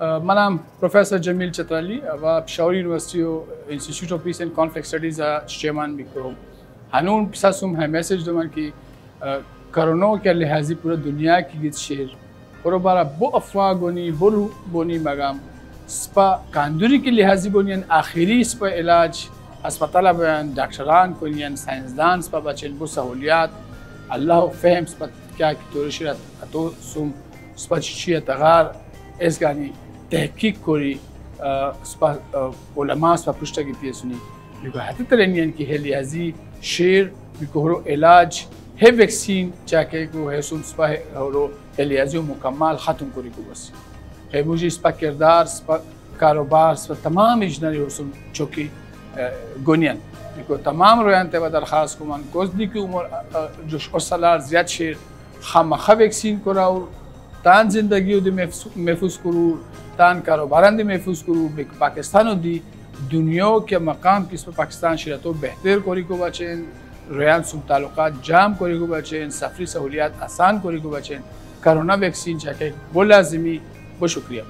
منم پروفسور جمیل چترالی و پشاور یونیورسیتی و انستیتوت آف پیس اند کانفلیکت استادیز چیرمن میکنم. هنوز پیشم هم مسیج دادم که کرونا که لحاظی پورا دنیا کی گیت شیر برو برا بو افواگونی برو بونی مگم سپا کاندوری کی لحاظی بونین آخری سپا علاج اسپتال بیان دکتران کنین ساینسدان سپا بچن بو سهولیات الله فهم سپا کیا کی تورشیرت اتو سوم سپا چی تغار اسگانی تحقیق کوری سپا علما سپا پشت کی تیسونی میگه حتی ترینین کی هلیازی شیر میگه علاج ہے ویکسین چاکے کو ہے سن سپا رو ہلیازی مکمل ختم کوری کو بس ہے مجھے سپا کردار سپا کاروبار سپا تمام اجنری حسن چوکی گونین میگه تمام رویان تے درخواست کو من کوزدی کی عمر جو سالار زیاد شیر خامخا ویکسین کراور تان زندگی دی محفوظ کرو تان کاروباران دی محفوظ کرو پاکستان دی دنیا کے مقام کس پاکستان شرطو بہتر کوری کو بچین ریان سم تعلقات جام کوری کو بچین سفری سہولیات آسان کوری کو بچین کرونا ویکسین چاہے وہ لازمی وہ شکریہ